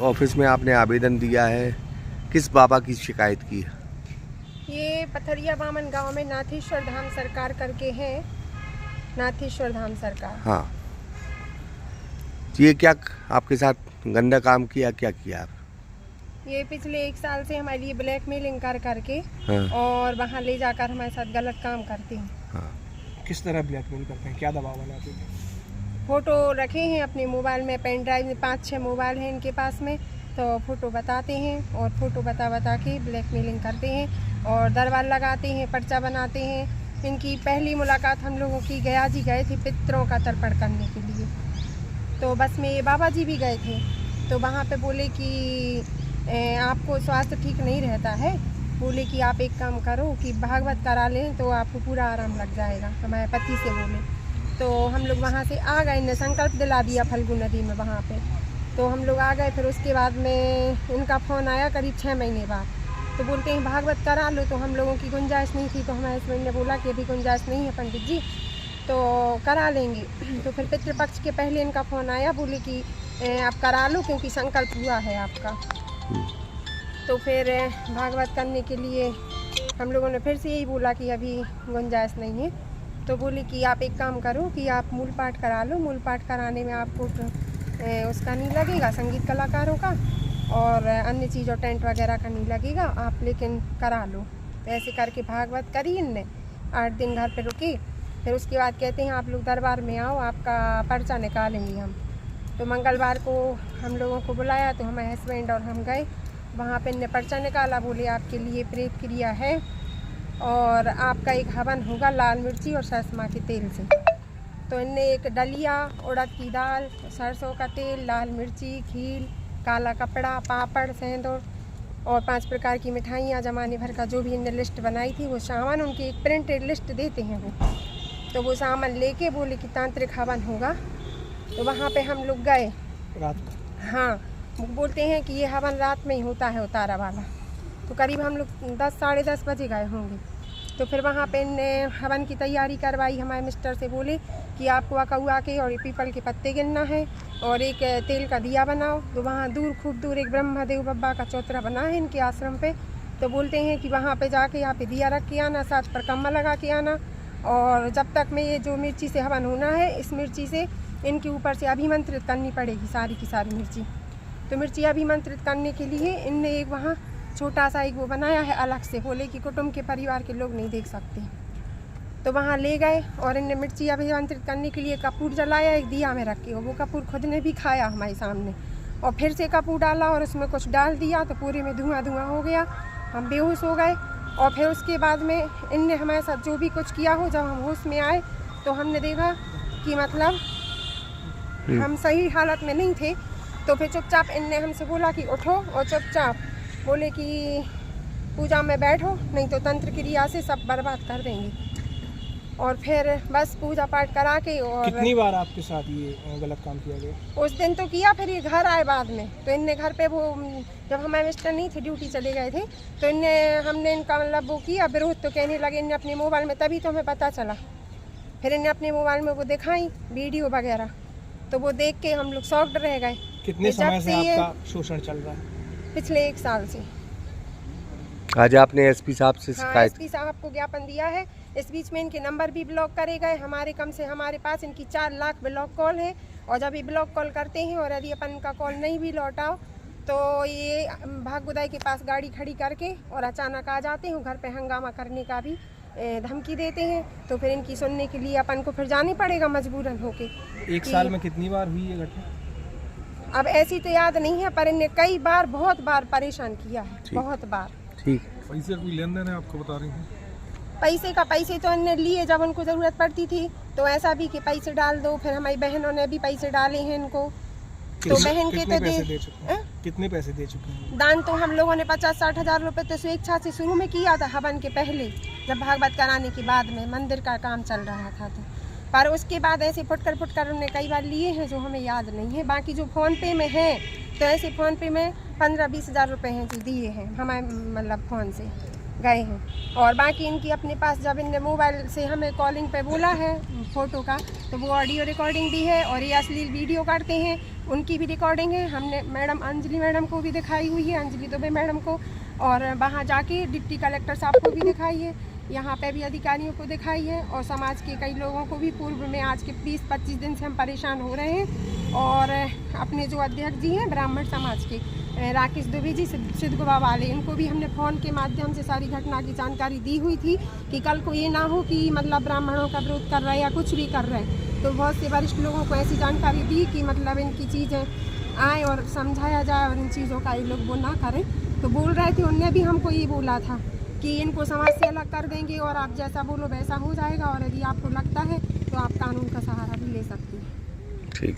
Office में आपने आवेदन दिया है, किस बाबा की शिकायत की है? ये पथरिया बामन गांव में नाथेश्वर धाम सरकार करके है, नाथेश्वर धाम सरकार। हाँ, ये क्या आपके साथ गंदा काम किया, क्या किया आप? ये पिछले 1 साल से हमारे लिए ब्लैकमेलिंग कर करके हाँ। और वहाँ ले जाकर हमारे साथ गलत काम करते हैं। हाँ। किस तरह ब्लैकमेल करते हैं, क्या दबाव बनाते हैं? फ़ोटो रखे हैं अपने मोबाइल में, पेन ड्राइव में 5-6 मोबाइल हैं इनके पास में, तो फ़ोटो बताते हैं और फ़ोटो बता के ब्लैकमेलिंग करते हैं और दरबार लगाते हैं, पर्चा बनाते हैं। इनकी पहली मुलाकात हम लोगों की गया जी गए थे पितरों का तर्पण करने के लिए, तो बस में ये बाबा जी भी गए थे, तो वहाँ पे बोले कि आपको स्वास्थ्य ठीक नहीं रहता है, बोले कि आप एक काम करो कि भागवत करा लें तो आपको पूरा आराम लग जाएगा, हमारे पति से बोले। तो हम लोग वहाँ से आ गए, इन्हें संकल्प दिला दिया फल्गु नदी में वहाँ पे, तो हम लोग आ गए। फिर उसके बाद में इनका फ़ोन आया करीब 6 महीने बाद, तो बोलते हैं भागवत करा लो, तो हम लोगों की गुंजाइश नहीं थी, तो हमारे हस्बैंड ने बोला कि अभी गुंजाइश नहीं है पंडित जी, तो करा लेंगे। तो फिर पितृपक्ष के पहले इनका फ़ोन आया, बोले कि आप करा लो क्योंकि संकल्प हुआ है आपका। तो फिर भागवत करने के लिए हम लोगों ने फिर से यही बोला कि अभी गुंजाइश नहीं है, तो बोले कि आप एक काम करो कि आप मूल पाठ करा लो, मूल पाठ कराने में आपको उसका नहीं लगेगा संगीत कलाकारों का और अन्य चीज़ों टेंट वगैरह का नहीं लगेगा, आप लेकिन करा लो। तो ऐसे करके भागवत करी इनने, 8 दिन घर पे रुकी। फिर उसके बाद कहते हैं आप लोग दरबार में आओ, आपका पर्चा निकालेंगे हम। तो मंगलवार को हम लोगों को बुलाया, तो हमारे हस्बैंड और हम गए, वहाँ पे इनने पर्चा निकाला, बोले आपके लिए प्रेत क्रिया है और आपका एक हवन होगा लाल मिर्ची और सरसों के तेल से। तो इनने एक डलिया, उड़द की दाल, सरसों का तेल, लाल मिर्ची, खील, काला कपड़ा, पापड़, सेंदूर और 5 प्रकार की मिठाइयाँ, जमाने भर का जो भी इनने लिस्ट बनाई थी वो सामान, उनकी एक प्रिंटेड लिस्ट देते हैं वो, तो वो सामान लेके बोले कि तांत्रिक हवन होगा। तो वहाँ पे हम लोग गए रात को। हाँ, वो बोलते हैं कि ये हवन रात में ही होता है उतारा वाला, तो करीब हम लोग 10 साढ़े 10 बजे गए होंगे। तो फिर वहाँ पे इनने हवन की तैयारी करवाई, हमारे मिस्टर से बोले कि आपको अकउआ के और पीपल के पत्ते गिनना है और एक तेल का दिया बनाओ। तो वहाँ दूर, खूब दूर एक ब्रह्मदेव बाबा का चौतरा बना है इनके आश्रम पे, तो बोलते हैं कि वहाँ पे जाके यहाँ पे दिया रख के आना, 7 परिक्रमा लगा के आना, और जब तक में ये जो मिर्ची से हवन होना है, इस मिर्ची से इनके ऊपर से अभिमंत्रित करनी पड़ेगी सारी की सारी मिर्ची। तो मिर्ची अभिमंत्रित करने के लिए इनने एक वहाँ छोटा सा एक वो बनाया है अलग से, बोले कि कुटुंब के परिवार के लोग नहीं देख सकते। तो वहाँ ले गए और इनने मिर्ची अभिमंत्रित करने के लिए कपूर जलाया एक दिया में रख के, और वो कपूर खुद ने भी खाया हमारे सामने, और फिर से कपूर डाला और उसमें कुछ डाल दिया, तो पूरे में धुआं धुआं हो गया, हम बेहोश हो गए। और फिर उसके बाद में इनने हमारे साथ जो भी कुछ किया हो, जब हम होश में आए तो हमने देखा कि मतलब हम सही हालत में नहीं थे। तो फिर चुपचाप इनने हमसे बोला कि उठो और चुपचाप बोले कि पूजा में बैठो, नहीं तो तंत्र क्रिया से सब बर्बाद कर देंगे। और फिर बस पूजा पाठ करा के, और कितनी बार आपके साथ ये गलत काम किया गया? उस दिन तो किया, फिर ये घर आए बाद में, तो इनने घर पे वो जब हमारे मिस्टर नहीं थे, ड्यूटी चले गए थे, तो हमने इनका मतलब वो किया विरोध, तो कहने लगे इनने अपने मोबाइल में, तभी तो हमें पता चला। फिर इन्हें अपने मोबाइल में वो दिखाई वीडियो वगैरह, तो वो देख के हम लोग शॉक्ड रह गए। कितने समय से आपका शोषण चल रहा है? पिछले 1 साल से। आज आपने एसपी साहब से हाँ, शिकायत? एसपी साहब को ज्ञापन दिया है। इस बीच में इनके नंबर भी ब्लॉक करे गए, हमारे पास इनकी 4 लाख ब्लॉक कॉल है, और जब ये ब्लॉक कॉल करते हैं और यदि अपन का कॉल नहीं भी लौटाओ, तो ये भागगुदाई के पास गाड़ी खड़ी करके और अचानक आ जाते हैं, घर पे हंगामा करने का भी धमकी देते हैं। तो फिर इनकी सुनने के लिए अपन को फिर जाना पड़ेगा मजबूरन होके। 1 साल में कितनी बार हुई ये घटना? अब ऐसी तो याद नहीं है, पर इन्हें कई बार, बहुत बार परेशान किया है, बहुत बार। ठीक। पैसे का कोई लेन देन है आपको बता रही हैं? पैसे तो इन्हें लिए जब उनको ज़रूरत पड़ती थी, तो ऐसा भी कि पैसे डाल दो। फिर हमारी बहनों ने भी पैसे डाले हैं इनको, तो बहन के तो कितने पैसे दे चुके हैं? दान तो हम लोगों ने 50-60 हज़ार रुपये तो स्वेच्छा से शुरू में किया था, हवन के पहले, जब भागवत कराने के बाद में मंदिर का काम चल रहा था, तो पर उसके बाद ऐसे फुटकर उन्होंने कई बार लिए हैं जो हमें याद नहीं है। बाकी जो फ़ोन पे में है, तो ऐसे फ़ोन पे में 15-20 हज़ार रुपये हैं जो दिए हैं हमारे मतलब फ़ोन से। गए हैं। और बाकी इनकी अपने पास जब इनने मोबाइल से हमें कॉलिंग पे बोला है फ़ोटो का, तो वो ऑडियो रिकॉर्डिंग भी है और ये अश्लील वीडियो करते हैं, उनकी भी रिकॉर्डिंग है। हमने मैडम अंजलि मैडम को भी दिखाई हुई है, अंजलि दुबे मैडम को, और वहाँ जाके डिप्टी कलेक्टर साहब को भी दिखाई है, यहाँ पे भी अधिकारियों को दिखाई है, और समाज के कई लोगों को भी। पूर्व में आज के 20-25 दिन से हम परेशान हो रहे हैं। और अपने जो अध्यक्ष जी हैं ब्राह्मण समाज के राकेश दुबे जी सिद्धगुबा वाले, इनको भी हमने फ़ोन के माध्यम से सारी घटना की जानकारी दी हुई थी कि कल को ये ना हो कि मतलब ब्राह्मणों का विरोध कर रहे हैं या कुछ भी कर रहे हैं। तो बहुत से वरिष्ठ लोगों को ऐसी जानकारी दी कि मतलब इनकी चीज़ें आए और समझाया जाए और इन चीज़ों का ये लोग वो ना करें। तो बोल रहे थे, उनने भी हमको ये बोला था कि इनको समाज से अलग कर देंगे और आप जैसा बोलो वैसा हो जाएगा, और यदि आपको लगता है तो आप कानून का सहारा भी ले सकते हैं। ठीक।